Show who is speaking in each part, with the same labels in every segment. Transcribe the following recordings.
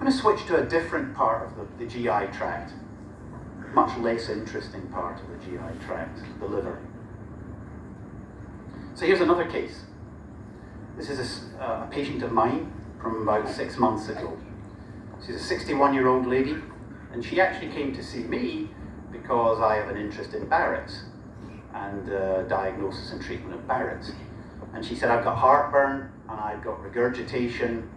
Speaker 1: going to switch to a different part of the GI tract, much less interesting part of the GI tract, the liver. So here's another case. This is a patient of mine from about 6 months ago. She's a 61-year-old lady, and she actually came to see me because I have an interest in Barrett's and diagnosis and treatment of Barrett's. And she said, I've got heartburn and I've got regurgitation.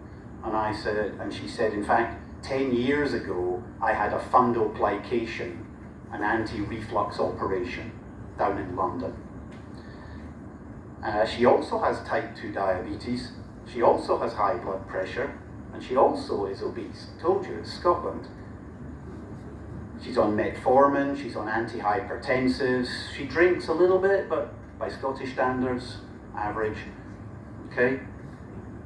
Speaker 1: And she said, in fact, 10 years ago, I had a fundoplication, an anti-reflux operation down in London. She also has type 2 diabetes. She also has high blood pressure, and she also is obese. I told you, it's Scotland. She's on metformin, she's on antihypertensives. She drinks a little bit, but by Scottish standards, average, okay?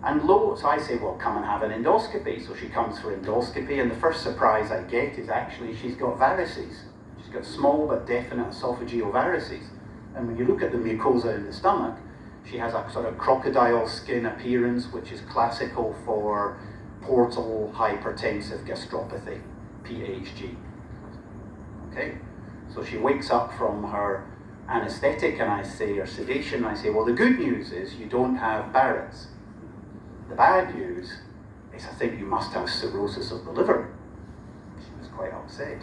Speaker 1: And low, so I say, well, come and have an endoscopy. So she comes for endoscopy, and the first surprise I get is actually she's got varices. She's got small but definite esophageal varices. And when you look at the mucosa in the stomach, she has a sort of crocodile skin appearance, which is classical for portal hypertensive gastropathy, PHG. Okay, so she wakes up from her anesthetic, and I say, or sedation, and I say, well, the good news is you don't have Barrett's. The bad news is I think you must have cirrhosis of the liver. She was quite upset.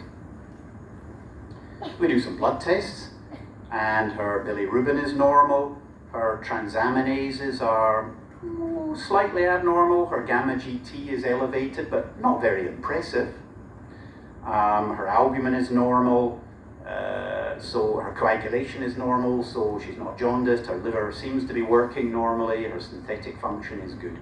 Speaker 1: We do some blood tests, and her bilirubin is normal. Her transaminases are slightly abnormal. Her gamma GT is elevated, but not very impressive. Her albumin is normal, so her coagulation is normal, so she's not jaundiced. Her liver seems to be working normally. Her synthetic function is good.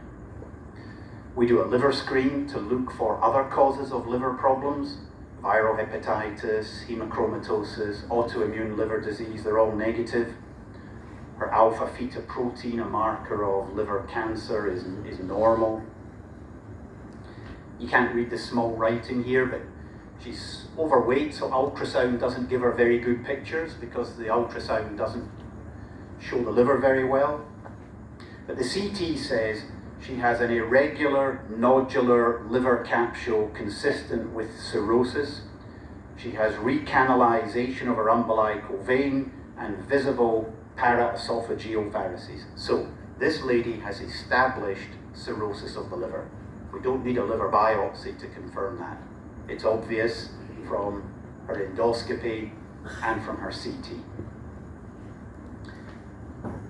Speaker 1: We do a liver screen to look for other causes of liver problems. Viral hepatitis, hemochromatosis, autoimmune liver disease, they're all negative. Her alpha-fetoprotein, a marker of liver cancer, is normal. You can't read the small writing here, but she's overweight, so ultrasound doesn't give her very good pictures because the ultrasound doesn't show the liver very well. But the CT says she has an irregular nodular liver capsule consistent with cirrhosis. She has recanalization of her umbilical vein and visible paraesophageal varices. So this lady has established cirrhosis of the liver. We don't need a liver biopsy to confirm that. It's obvious from her endoscopy and from her CT.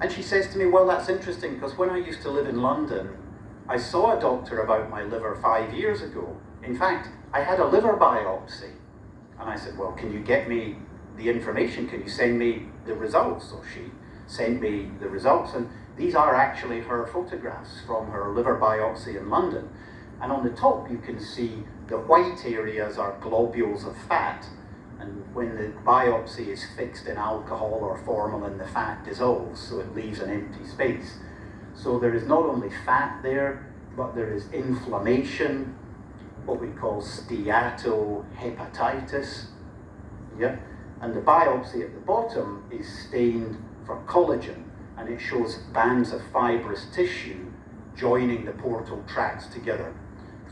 Speaker 1: And she says to me, well, that's interesting, because when I used to live in London, I saw a doctor about my liver 5 years ago. In fact, I had a liver biopsy. And I said, well, can you get me the information? Can you send me the results? So she sent me the results, and these are actually her photographs from her liver biopsy in London. And on the top, you can see the white areas are globules of fat. And when the biopsy is fixed in alcohol or formalin, the fat dissolves, so it leaves an empty space. So there is not only fat there, but there is inflammation, what we call steatohepatitis. Yeah? And the biopsy at the bottom is stained for collagen, and it shows bands of fibrous tissue joining the portal tracts together.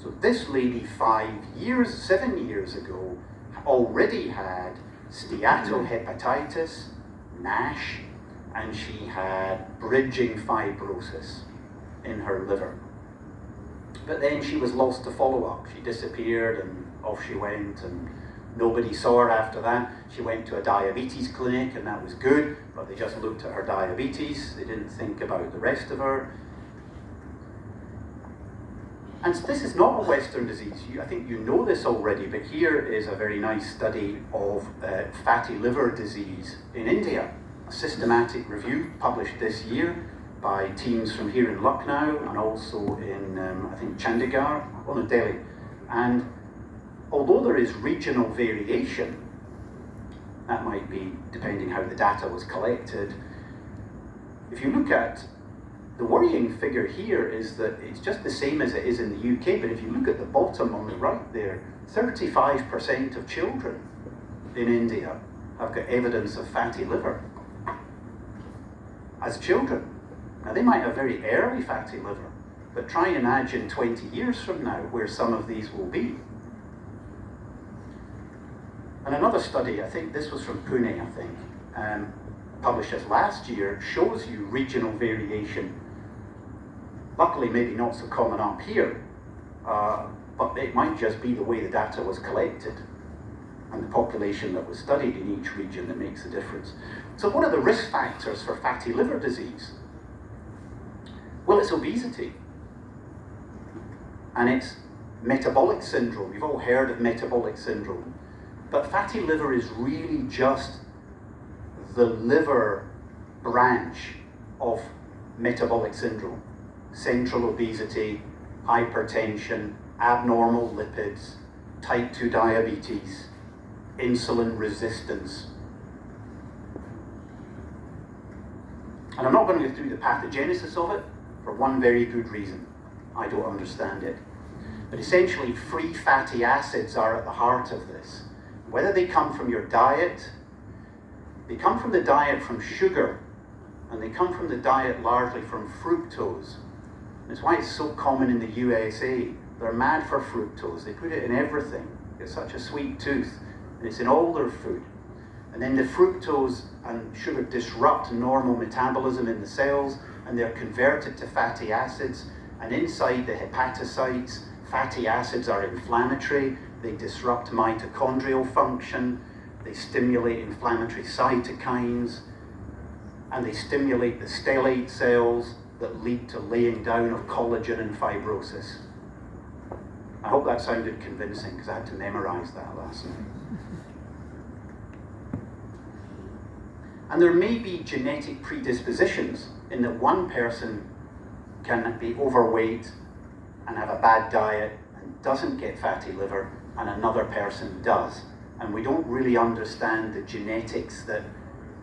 Speaker 1: So this lady 7 years ago, already had steatohepatitis, NASH, and she had bridging fibrosis in her liver. But then she was lost to follow-up. She disappeared and off she went, and nobody saw her after that. She went to a diabetes clinic, and that was good, but they just looked at her diabetes. They didn't think about the rest of her. And this is not a Western disease. I think you know this already, but here is a very nice study of fatty liver disease in India. A systematic review published this year by teams from here in Lucknow and also in, I think, Chandigarh, Delhi. And although there is regional variation, that might be depending how the data was collected, if you look at the worrying figure here is that it's just the same as it is in the UK, but if you look at the bottom on the right there, 35% of children in India have got evidence of fatty liver as children. Now they might have very early fatty liver, But try and imagine 20 years from now where some of these will be. And another study, I think this was from Pune, I think, published just last year, shows you regional variation. Luckily, maybe not so common up here, but it might just be the way the data was collected and the population that was studied in each region that makes a difference. So what are the risk factors for fatty liver disease? Well, it's obesity. And it's metabolic syndrome. You've all heard of metabolic syndrome. But fatty liver is really just the liver branch of metabolic syndrome. Central obesity, hypertension, abnormal lipids, type 2 diabetes, insulin resistance. And I'm not going to go through the pathogenesis of it for one very good reason. I don't understand it. But essentially, free fatty acids are at the heart of this. Whether they come from your diet, they come from the diet from sugar, and they come from the diet largely from fructose. And it's why it's so common in the USA. They're mad for fructose. They put it in everything. It's such a sweet tooth, and it's in all their food. And then the fructose and sugar disrupt normal metabolism in the cells, and they're converted to fatty acids. And inside the hepatocytes, fatty acids are inflammatory. They disrupt mitochondrial function. They stimulate inflammatory cytokines. And they stimulate the stellate cells that lead to laying down of collagen and fibrosis. I hope that sounded convincing because I had to memorize that last night. And there may be genetic predispositions in that one person can be overweight and have a bad diet and doesn't get fatty liver, and another person does. And we don't really understand the genetics that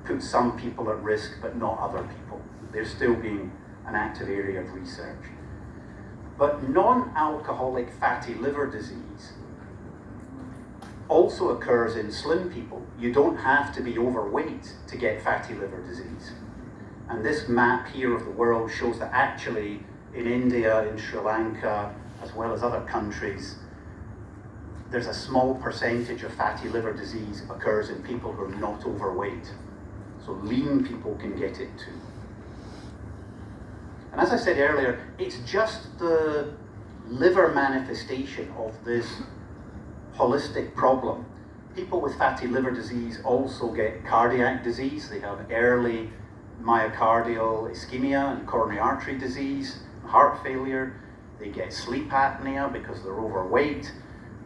Speaker 1: put some people at risk but not other people. They're still being an active area of research. But non-alcoholic fatty liver disease also occurs in slim people. You don't have to be overweight to get fatty liver disease. And this map here of the world shows that actually in India, in Sri Lanka, as well as other countries, there's a small percentage of fatty liver disease occurs in people who are not overweight. So lean people can get it too. And as I said earlier, it's just the liver manifestation of this holistic problem. People with fatty liver disease also get cardiac disease. They have early myocardial ischemia and coronary artery disease, heart failure. They get sleep apnea because they're overweight.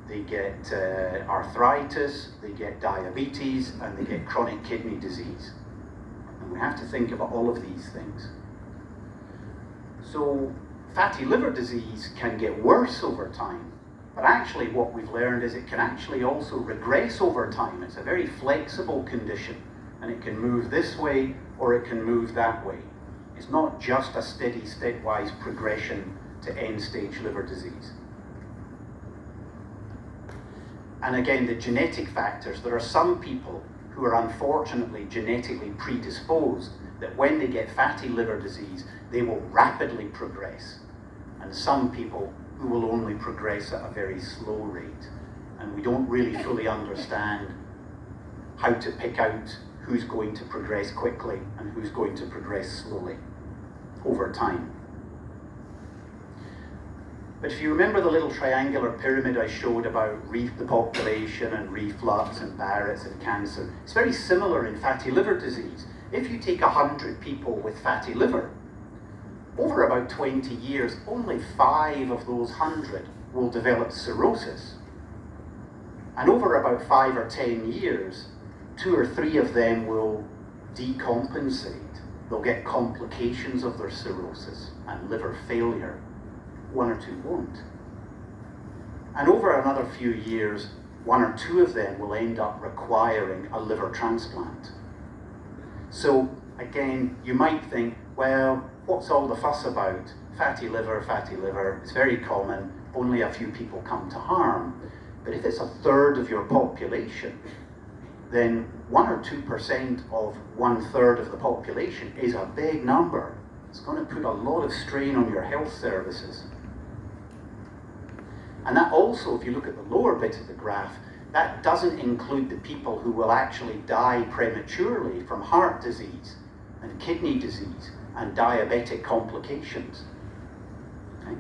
Speaker 1: They get arthritis, they get diabetes, and they get chronic kidney disease. And we have to think about all of these things. So fatty liver disease can get worse over time, but actually what we've learned is it can actually also regress over time. It's a very flexible condition, and it can move this way or it can move that way. It's not just a steady stepwise progression to end-stage liver disease. And again, the genetic factors, there are some people who are unfortunately genetically predisposed that when they get fatty liver disease, they will rapidly progress. And some people who will only progress at a very slow rate. And we don't really fully understand how to pick out who's going to progress quickly and who's going to progress slowly over time. But if you remember the little triangular pyramid I showed about the population and reflux and Barrett's and cancer, it's very similar in fatty liver disease. If you take 100 people with fatty liver, over about 20 years, only 5 of those 100 will develop cirrhosis. And over about 5 or 10 years, 2 or 3 of them will decompensate. They'll get complications of their cirrhosis and liver failure. 1 or 2 won't. And over another few years, 1 or 2 of them will end up requiring a liver transplant. So again, you might think, well, what's all the fuss about? Fatty liver, it's very common, only a few people come to harm. But if it's a third of your population, then 1 or 2% of 1/3 of the population is a big number. It's going to put a lot of strain on your health services. And that also, if you look at the lower bit of the graph, that doesn't include the people who will actually die prematurely from heart disease and kidney disease and diabetic complications. Okay?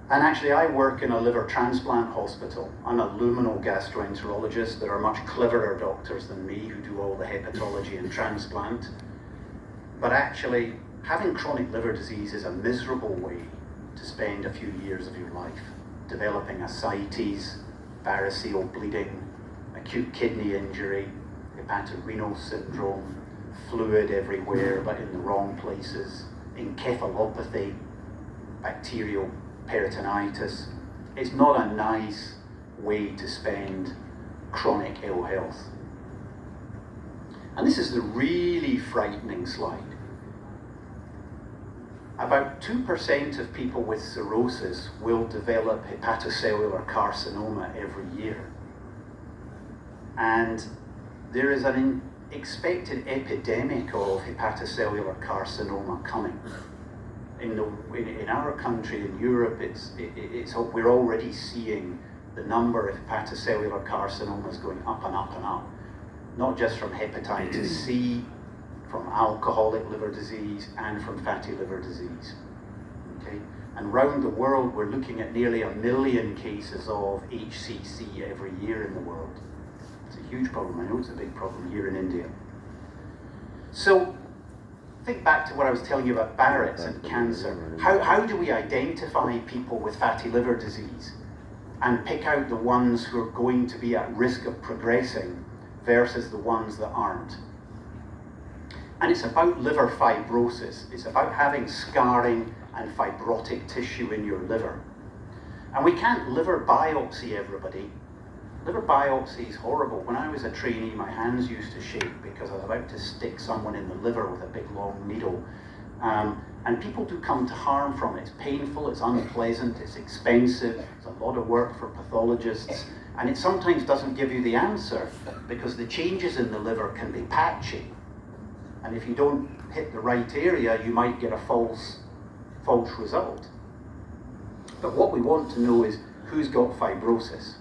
Speaker 1: And actually, I work in a liver transplant hospital. I'm a luminal gastroenterologist. There are much cleverer doctors than me who do all the hepatology and transplant. But actually, having chronic liver disease is a miserable way to spend a few years of your life. Developing ascites, variceal bleeding, acute kidney injury, hepatorenal syndrome, fluid everywhere but in the wrong places, encephalopathy, bacterial peritonitis. It's not a nice way to spend chronic ill health. And this is the really frightening slide. About 2% of people with cirrhosis will develop hepatocellular carcinoma every year. And there is an expected epidemic of hepatocellular carcinoma coming. In our country, in Europe, we're already seeing the number of hepatocellular carcinomas going up and up and up. Not just from hepatitis C, from alcoholic liver disease, and from fatty liver disease. Okay? And around the world, we're looking at nearly 1 million cases of HCC every year in the world. It's a huge problem. I know it's a big problem here in India. So, think back to what I was telling you about Barrett's and cancer. How do we identify people with fatty liver disease and pick out the ones who are going to be at risk of progressing versus the ones that aren't? And it's about liver fibrosis. It's about having scarring and fibrotic tissue in your liver. And we can't liver biopsy everybody. Liver biopsy is horrible. When I was a trainee, my hands used to shake because I was about to stick someone in the liver with a big long needle. And people do come to harm from it. It's painful, it's unpleasant, it's expensive, it's a lot of work for pathologists, and it sometimes doesn't give you the answer because the changes in the liver can be patchy. And if you don't hit the right area, you might get a false result. But what we want to know is who's got fibrosis.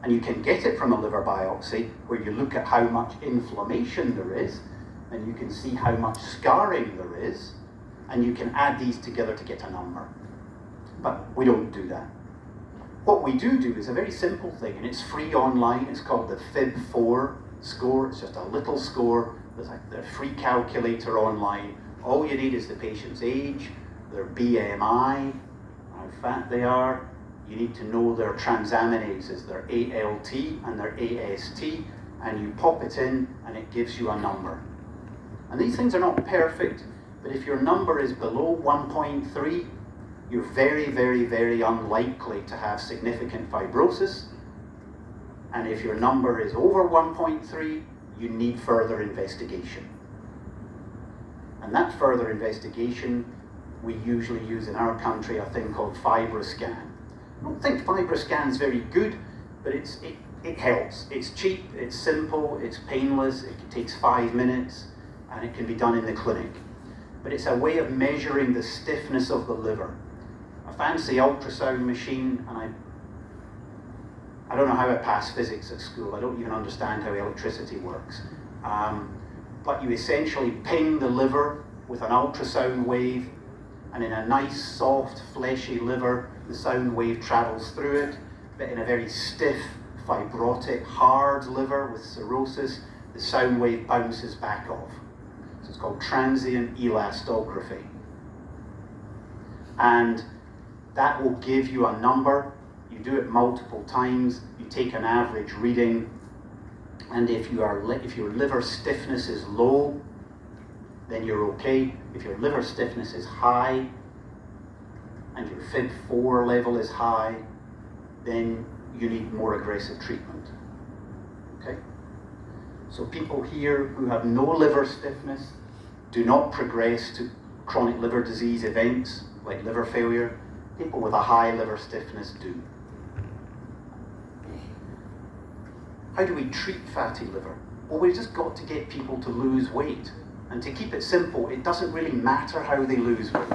Speaker 1: And you can get it from a liver biopsy where you look at how much inflammation there is, and you can see how much scarring there is, and you can add these together to get a number. But we don't do that. What we do is a very simple thing, and it's free online. It's called the FIB4 score. It's just a little score. There's a free calculator online. All you need is the patient's age, their BMI, how fat they are. You need to know their transaminases, their ALT and their AST, and you pop it in and it gives you a number. And these things are not perfect, but if your number is below 1.3, you're very, very, very unlikely to have significant fibrosis. And if your number is over 1.3, you need further investigation. And that further investigation, we usually use in our country a thing called FibroScan. I don't think FibroScan is very good, but it helps. It's cheap, it's simple, it's painless, it takes 5 minutes, and it can be done in the clinic. But it's a way of measuring the stiffness of the liver. A fancy ultrasound machine, and I don't know how I passed physics at school. I don't even understand how electricity works. But you essentially ping the liver with an ultrasound wave, and in a nice, soft, fleshy liver, the sound wave travels through it. But in a very stiff, fibrotic, hard liver with cirrhosis, the sound wave bounces back off. So it's called transient elastography. And that will give you a number. You do it multiple times, you take an average reading, and if your liver stiffness is low, then you're okay. If your liver stiffness is high, and your FIB4 level is high, then you need more aggressive treatment. Okay? So people here who have no liver stiffness do not progress to chronic liver disease events like liver failure. People with a high liver stiffness do. How do we treat fatty liver? Well, we've just got to get people to lose weight. And to keep it simple, it doesn't really matter how they lose weight.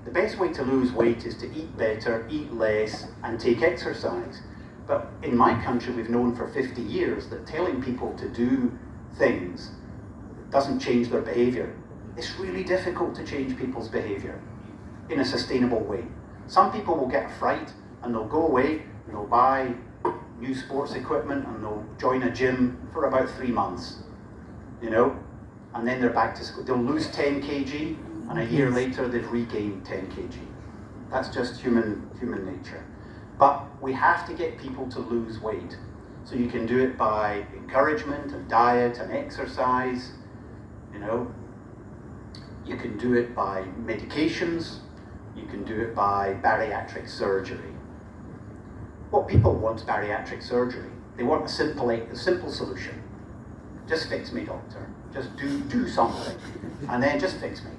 Speaker 1: The best way to lose weight is to eat better, eat less, and take exercise. But in my country, we've known for 50 years that telling people to do things doesn't change their behaviour. It's really difficult to change people's behaviour in a sustainable way. Some people will get a fright and they'll go away and they'll buy new sports equipment and they'll join a gym for about 3 months, you know, and then they're back to school. They'll lose 10 kg and a year later they've regained 10 kg. That's just human nature. But we have to get people to lose weight. So you can do it by encouragement and diet and exercise, you know. You can do it by medications. You can do it by bariatric surgery. What people want is bariatric surgery. They want a simple solution. Just fix me, doctor. Just do something, and then just fix me.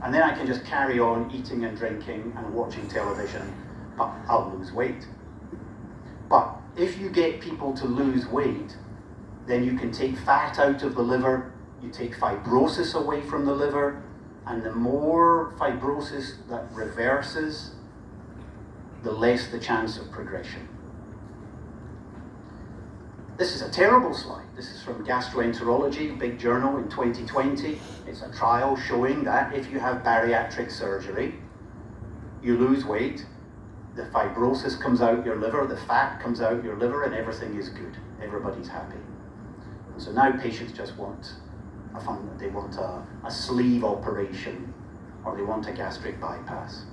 Speaker 1: And then I can just carry on eating and drinking and watching television, but I'll lose weight. But if you get people to lose weight, then you can take fat out of the liver, you take fibrosis away from the liver, and the more fibrosis that reverses, the less the chance of progression. This is a terrible slide. This is from Gastroenterology, big journal in 2020. It's a trial showing that if you have bariatric surgery, you lose weight, the fibrosis comes out your liver, the fat comes out your liver, and everything is good. Everybody's happy. And so now patients just want they want a sleeve operation, or they want a gastric bypass,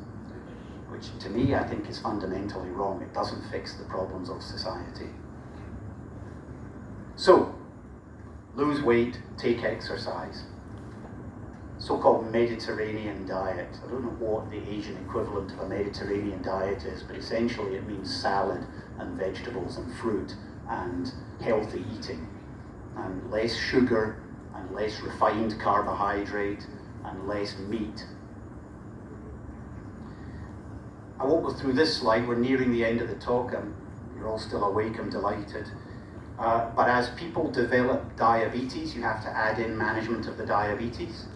Speaker 1: which to me I think is fundamentally wrong. It doesn't fix the problems of society. So, lose weight, take exercise. So-called Mediterranean diet. I don't know what the Asian equivalent of a Mediterranean diet is, but essentially it means salad and vegetables and fruit and healthy eating, and less sugar and less refined carbohydrate and less meat. I won't go through this slide. We're nearing the end of the talk. You're all still awake. I'm delighted. But as people develop diabetes, you have to add in management of the diabetes.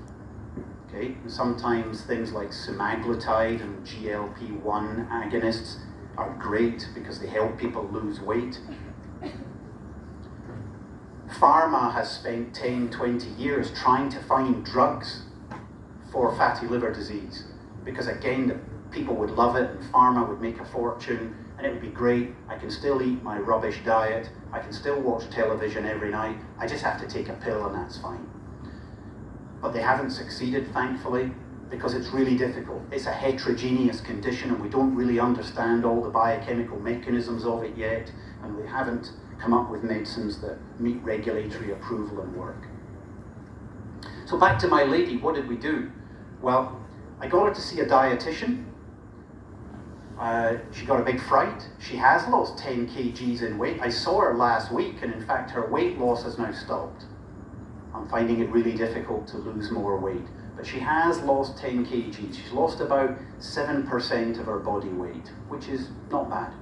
Speaker 1: Okay? And sometimes things like semaglutide and GLP-1 agonists are great because they help people lose weight. Pharma has spent 10, 20 years trying to find drugs for fatty liver disease because, again, people would love it and pharma would make a fortune and it would be great. I can still eat my rubbish diet. I can still watch television every night. I just have to take a pill and that's fine. But they haven't succeeded, thankfully, because it's really difficult. It's a heterogeneous condition and we don't really understand all the biochemical mechanisms of it yet, and we haven't come up with medicines that meet regulatory approval and work. So back to my lady, what did we do? Well, I got her to see a dietitian. She got a big fright. She has lost 10 kgs in weight. I saw her last week, and in fact her weight loss has now stopped. I'm finding it really difficult to lose more weight. But she has lost 10 kgs. She's lost about 7% of her body weight, which is not bad.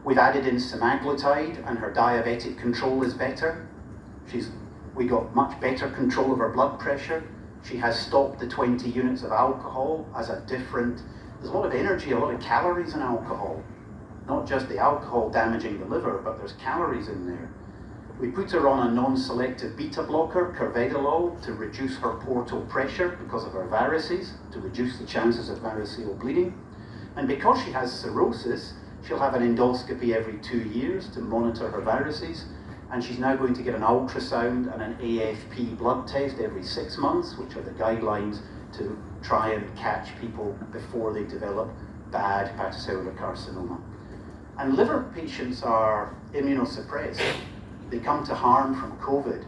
Speaker 1: We've added in semaglutide, and her diabetic control is better. We got much better control of her blood pressure. She has stopped the 20 units of alcohol as a different. There's a lot of energy, a lot of calories in alcohol. Not just the alcohol damaging the liver, but there's calories in there. We put her on a non-selective beta blocker, carvedilol, to reduce her portal pressure because of her varices, to reduce the chances of variceal bleeding. And because she has cirrhosis, she'll have an endoscopy every 2 years to monitor her varices. And she's now going to get an ultrasound and an AFP blood test every 6 months, which are the guidelines to try and catch people before they develop bad hepatocellular carcinoma. And liver patients are immunosuppressed. They come to harm from COVID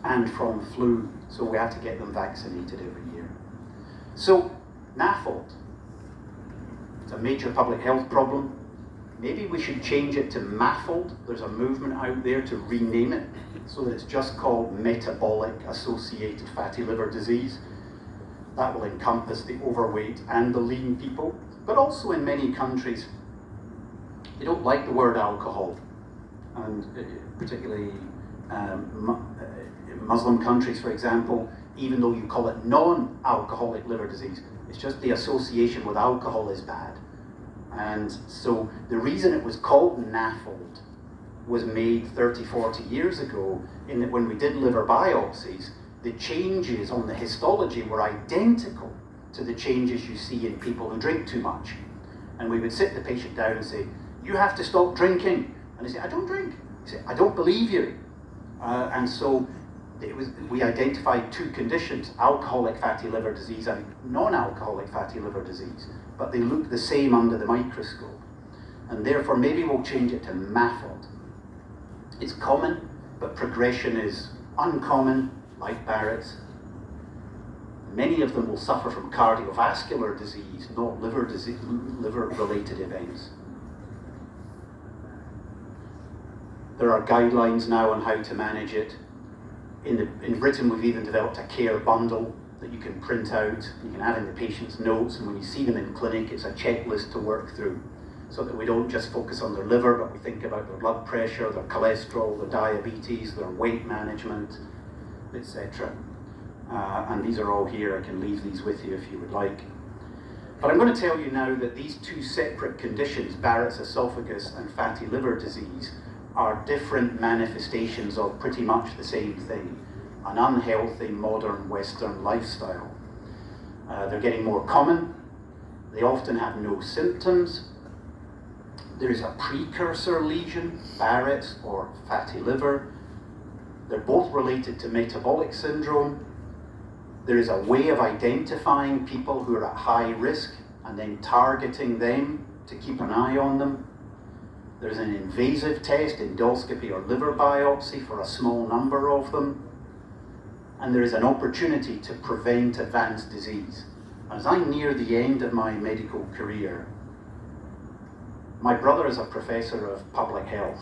Speaker 1: and from flu, so we have to get them vaccinated every year. So, NAFLD, it's a major public health problem. Maybe we should change it to MAFLD. There's a movement out there to rename it so that it's just called metabolic associated fatty liver disease. That will encompass the overweight and the lean people, but also in many countries, they don't like the word alcohol, and particularly Muslim countries, for example, even though you call it non-alcoholic liver disease, it's just the association with alcohol is bad. And so the reason it was called NAFLD was made 30, 40 years ago, in that when we did liver biopsies, the changes on the histology were identical to the changes you see in people who drink too much. And we would sit the patient down and say, you have to stop drinking. And they say, I don't drink. They say, I don't believe you. And so we identified two conditions, alcoholic fatty liver disease and non-alcoholic fatty liver disease, but they look the same under the microscope. And therefore, maybe we'll change it to MAFLD. It's common, but progression is uncommon, like Barrett's. Many of them will suffer from cardiovascular disease, not liver-related events. There are guidelines now on how to manage it. In Britain, we've even developed a care bundle that you can print out. You can add in the patient's notes, and when you see them in clinic, it's a checklist to work through, so that we don't just focus on their liver, but we think about their blood pressure, their cholesterol, their diabetes, their weight management, etc. And these are all here. I can leave these with you if you would like. But I'm going to tell you now that these two separate conditions, Barrett's esophagus and fatty liver disease, are different manifestations of pretty much the same thing, an unhealthy modern Western lifestyle. They're getting more common. They often have no symptoms. There is a precursor lesion, Barrett's or fatty liver. They're both related to metabolic syndrome. There is a way of identifying people who are at high risk and then targeting them to keep an eye on them. There's an invasive test, endoscopy or liver biopsy, for a small number of them. And there is an opportunity to prevent advanced disease. As I near the end of my medical career, my brother is a professor of public health,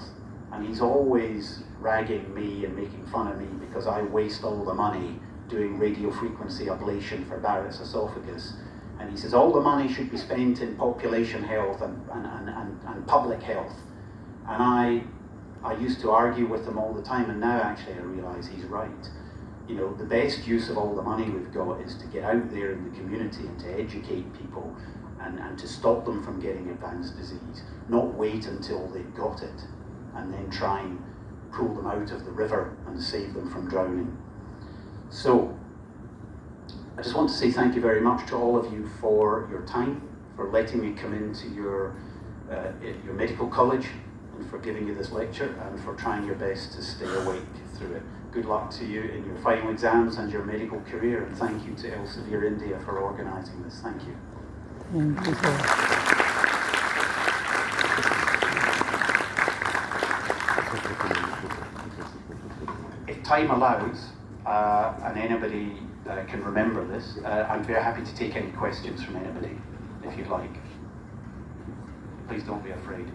Speaker 1: and he's always ragging me and making fun of me because I waste all the money doing radiofrequency ablation for Barrett's esophagus. And he says all the money should be spent in population health and public health. And I used to argue with him all the time, and now actually I realise he's right. You know, the best use of all the money we've got is to get out there in the community and to educate people and to stop them from getting advanced disease, not wait until they've got it and then try and pull them out of the river and save them from drowning. So, I just want to say thank you very much to all of you for your time, for letting me come into your medical college, and for giving you this lecture, and for trying your best to stay awake through it. Good luck to you in your final exams and your medical career, and thank you to Elsevier India for organising this. Thank you.
Speaker 2: Thank you, sir.
Speaker 1: If time allows, and anybody can remember this, I'm very happy to take any questions from anybody, if you'd like. Please don't be afraid.